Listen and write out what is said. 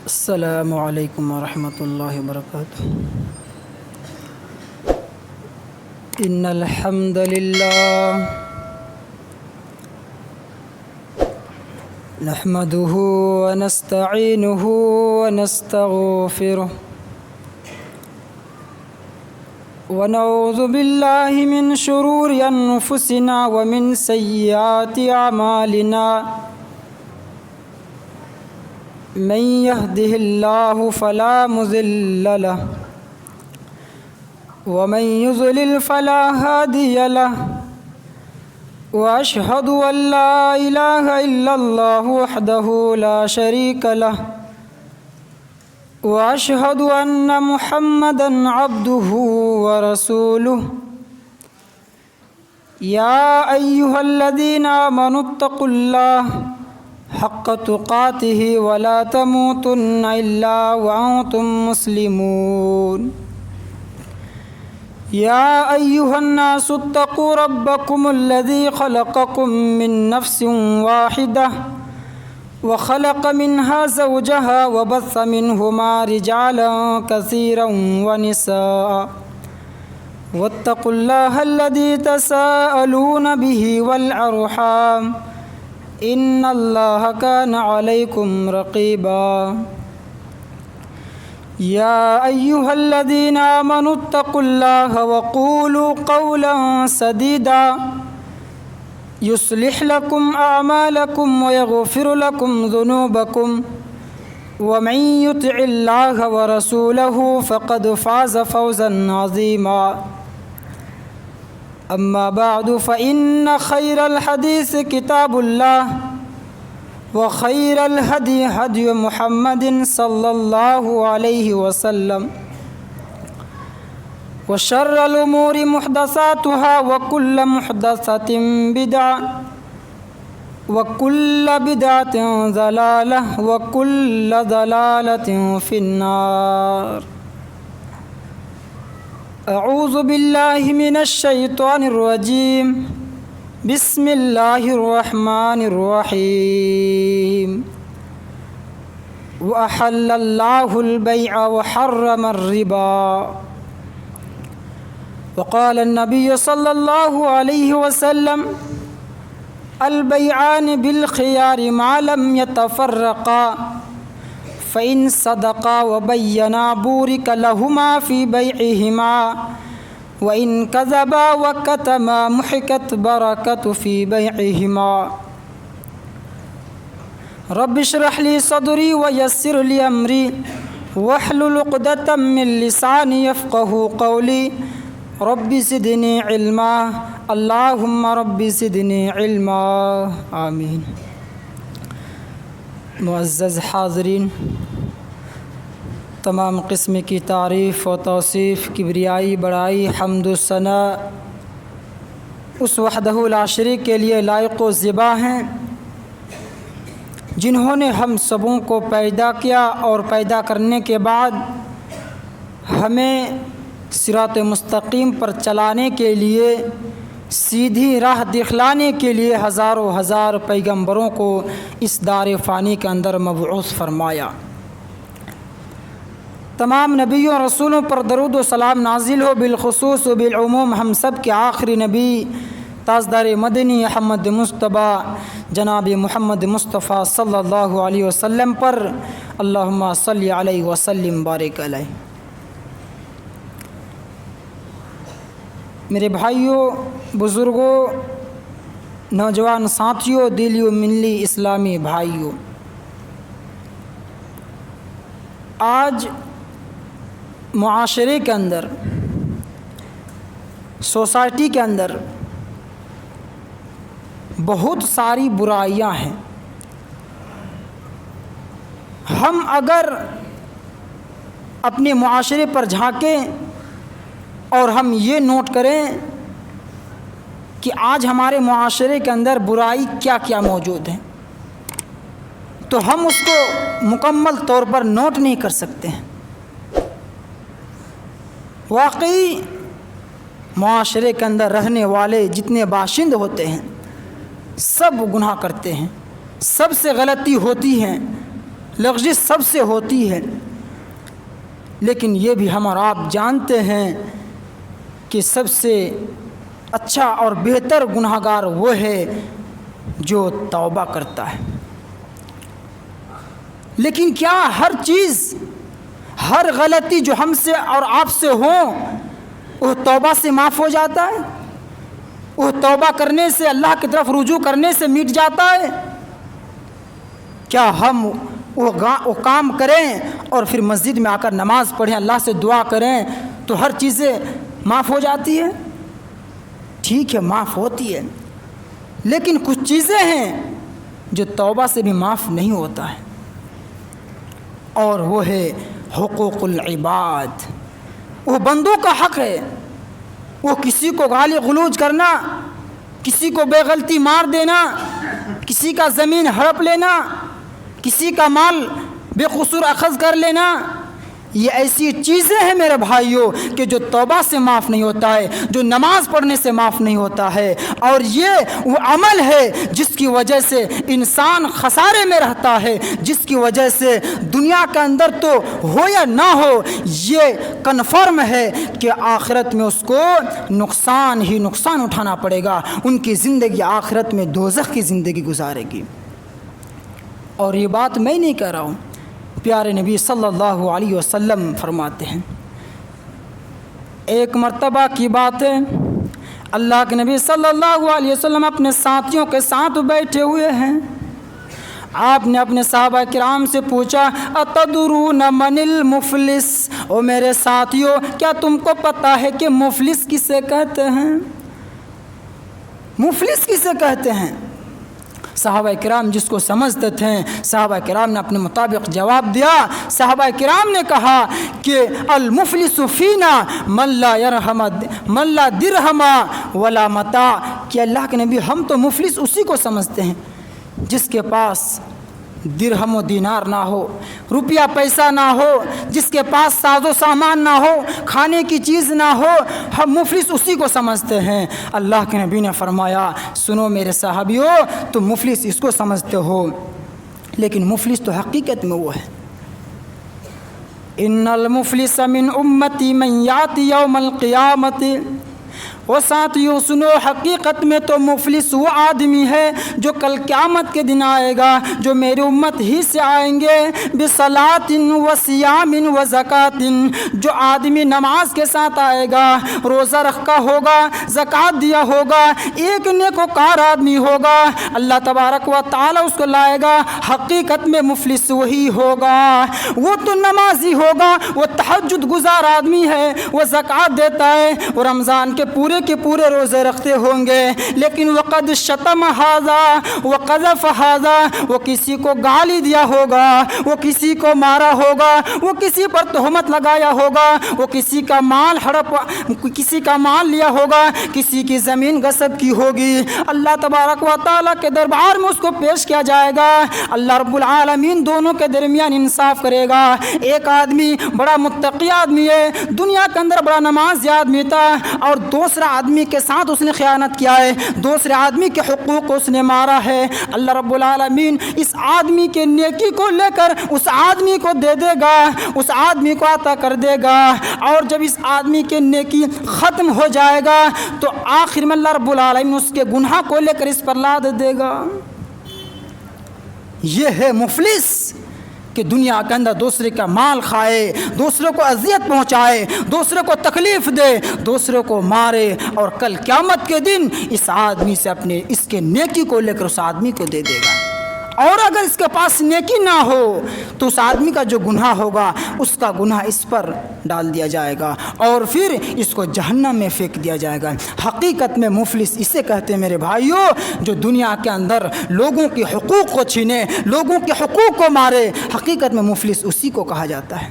السلام علیکم ورحمۃ اللہ وبرکاتہ۔ ان الحمد للہ نحمده ونستعینه ونستغفره ونعوذ باللہ من شرور انفسنا ومن سیئات اعمالنا، من يهده الله فلا مضل له ومن يضلل فلا هادي له، وأشهد أن لا إله إلا الله وحده لا شريك له، وأشهد أن محمدا عبده ورسوله، يا أيها الذين آمنوا اتقوا الله حق تقاته ولا تموتن إلا وأنتم مسلمون، يا أيها الناس اتقوا ربكم الذي خلقكم من نفس واحدة وخلق منها زوجها وبث منهما رجالا كثيرا ونساء، واتقوا الله الذي تساءلون به والأرحام إن الله كان عليكم رقيبا، يا أيها الذين آمنوا اتقوا الله وقولوا قولا سديدا يصلح لكم أعمالكم ويغفر لكم ذنوبكم، ومن يطع الله ورسوله فقد فاز فوزا عظيما، أما بعد فإن خير الحديث كتاب الله، وخير الهدي هدي محمد صلى الله عليه وسلم، وشر الأمور محدثاتها وكل محدثة بدعة وكل بدعة ضلالة وكل ضلالة في النار۔ اعوذ باللہ من الشیطان الرجیم، بسم اللہ الرحمن الرحیم۔ وأحل اللہ البیع وحرم الربا، وقال النبی صلی اللہ علیہ وسلم البیعان بالخیار ما لم يتفرقا، فإن صدقا وبينا بورك لهما في بيعهما، وإن كذبا وكتما محكت بركة في بيعهما۔ رب اشرح لي صدري ويسر لي أمري واحلل عقدة من لساني يفقهوا قولي، رب زدني علما، اللهم رب زدني علما، آمین۔ معزز حاضرین، تمام قسم کی تعریف و توصیف، کبریائی، بڑائی، حمد و ثنا اس وحدہ لا شریک کے لیے لائق و زیبا ہیں، جنہوں نے ہم سبوں کو پیدا کیا اور پیدا کرنے کے بعد ہمیں صراط مستقیم پر چلانے کے لیے، سیدھی راہ دکھلانے کے لیے ہزاروں ہزار پیغمبروں کو اس دار فانی کے اندر مبعوث فرمایا۔ تمام نبیوں رسولوں پر درود و سلام نازل ہو، بالخصوص و بالعموم ہم سب کے آخری نبی تاجدار مدنی احمد مصطفیٰ جناب محمد مصطفیٰ صلی اللہ علیہ وسلم پر، اللہم صلی علیہ وسلم بارک علیہ۔ میرے بھائیوں، بزرگوں، نوجوان ساتھیوں، دلی و ملی اسلامی بھائیوں، آج معاشرے کے اندر، سوسائٹی کے اندر بہت ساری برائیاں ہیں۔ ہم اگر اپنے معاشرے پر جھانکیں اور ہم یہ نوٹ کریں کہ آج ہمارے معاشرے کے اندر برائی کیا کیا موجود ہے، تو ہم اس کو مکمل طور پر نوٹ نہیں کر سکتے ہیں۔ واقعی معاشرے کے اندر رہنے والے جتنے باشند ہوتے ہیں سب گناہ کرتے ہیں، سب سے غلطی ہوتی ہیں، لغزش سب سے ہوتی ہے، لیکن یہ بھی ہم اور آپ جانتے ہیں کہ سب سے اچھا اور بہتر گنہگار وہ ہے جو توبہ کرتا ہے۔ لیکن کیا ہر چیز، ہر غلطی جو ہم سے اور آپ سے ہوں وہ توبہ سے معاف ہو جاتا ہے؟ وہ توبہ کرنے سے، اللہ کی طرف رجوع کرنے سے مٹ جاتا ہے؟ کیا ہم وہ کام کریں اور پھر مسجد میں آ کر نماز پڑھیں، اللہ سے دعا کریں تو ہر چیزیں معاف ہو جاتی ہے؟ ٹھیک ہے، معاف ہوتی ہے، لیکن کچھ چیزیں ہیں جو توبہ سے بھی معاف نہیں ہوتا ہے، اور وہ ہے حقوق العباد۔ وہ بندوں کا حق ہے، وہ کسی کو گالی غلوج کرنا، کسی کو بے غلطی مار دینا، کسی کا زمین ہڑپ لینا، کسی کا مال بے قصور اخذ کر لینا، یہ ایسی چیزیں ہیں میرے بھائیوں کہ جو توبہ سے معاف نہیں ہوتا ہے، جو نماز پڑھنے سے معاف نہیں ہوتا ہے، اور یہ وہ عمل ہے جس کی وجہ سے انسان خسارے میں رہتا ہے، جس کی وجہ سے دنیا کے اندر تو ہو یا نہ ہو یہ کنفرم ہے کہ آخرت میں اس کو نقصان ہی نقصان اٹھانا پڑے گا، ان کی زندگی آخرت میں دوزخ کی زندگی گزارے گی۔ اور یہ بات میں نہیں کہہ رہا ہوں، پیارے نبی صلی اللہ علیہ وسلم فرماتے ہیں۔ ایک مرتبہ کی بات ہے، اللہ کے نبی صلی اللہ علیہ وسلم اپنے ساتھیوں کے ساتھ بیٹھے ہوئے ہیں۔ آپ نے اپنے صحابہ کرام سے پوچھا، اتدرون من المفلس؟ او میرے ساتھیوں، کیا تم کو پتہ ہے کہ مفلس کسے کہتے ہیں؟ مفلس کسے کہتے ہیں؟ صحابہ کرام جس کو سمجھتے تھے، صحابہ کرام نے اپنے مطابق جواب دیا۔ صحابہ کرام نے کہا کہ المفلس فینا من لا یرحم من لا درہم ولا متاع، کہ اللہ کے نبی ہم تو مفلس اسی کو سمجھتے ہیں جس کے پاس درہم و دینار نہ ہو، روپیہ پیسہ نہ ہو، جس کے پاس ساز و سامان نہ ہو، کھانے کی چیز نہ ہو، ہم مفلس اسی کو سمجھتے ہیں۔ اللہ کے نبی نے فرمایا، سنو میرے صحابیوں، تم مفلس اس کو سمجھتے ہو، لیکن مفلس تو حقیقت میں وہ ہے۔ ان المفلس من امتی من یاتی یوم القیامت، وہ ساتھیوں سنو، حقیقت میں تو مفلس وہ آدمی ہے جو کل قیامت کے دن آئے گا، جو میری امت ہی سے آئیں گے، بصلاۃ و صیام و زکوٰۃ، جو آدمی نماز کے ساتھ آئے گا، روزہ رکھا ہوگا، زکوٰۃ دیا ہوگا، ایک نیکوکار آدمی ہوگا، اللہ تبارک و تعالی اس کو لائے گا۔ حقیقت میں مفلس وہی ہوگا، وہ تو نمازی ہوگا، وہ تہجد گزار آدمی ہے، وہ زکوٰۃ دیتا ہے، وہ رمضان کے پورے روزے رکھتے ہوں گے، لیکن وقد شتم ھذا وقذف ھذا، وہ کسی کو گالی دیا ہوگا، وہ کسی کو مارا ہوگا، وہ کسی پر تہمت لگایا ہوگا، وہ کسی کا مال کسی کا مال لیا ہوگا، کسی کی زمین غصب کی ہوگی۔ اللہ تبارک و تعالیٰ کے دربار میں اس کو پیش کیا جائے گا، اللہ رب العالمین دونوں کے درمیان انصاف کرے گا۔ ایک آدمی بڑا متقی آدمی ہے، دنیا کے اندر بڑا نمازی آدمی تھا، اور دوسرا آدمی کے ساتھ اس نے خیانت کیا ہے، دوسرے آدمی کے حقوق کو اس نے مارا ہے۔ اللہ رب العالمین اس آدمی کے نیکی کو لے کر اس آدمی کو دے دے گا، اس آدمی کو عطا کر دے گا، اور جب اس آدمی کے نیکی ختم ہو جائے گا تو آخر میں اللہ رب العالمین اس کے گناہ کو لے کر اس پر لاد دے گا۔ یہ ہے مفلس کہ دنیا کے اندر دوسرے کا مال کھائے، دوسروں کو اذیت پہنچائے، دوسروں کو تکلیف دے، دوسروں کو مارے، اور کل قیامت کے دن اس آدمی سے اس کے نیکی کو لے کر اس آدمی کو دے دے گا۔ اور اگر اس کے پاس نیکی نہ ہو تو اس آدمی کا جو گناہ ہوگا اس کا گناہ اس پر ڈال دیا جائے گا، اور پھر اس کو جہنم میں پھینک دیا جائے گا۔ حقیقت میں مفلس اسے کہتے ہیں میرے بھائیوں، جو دنیا کے اندر لوگوں کے حقوق کو چھینے، لوگوں کے حقوق کو مارے، حقیقت میں مفلس اسی کو کہا جاتا ہے۔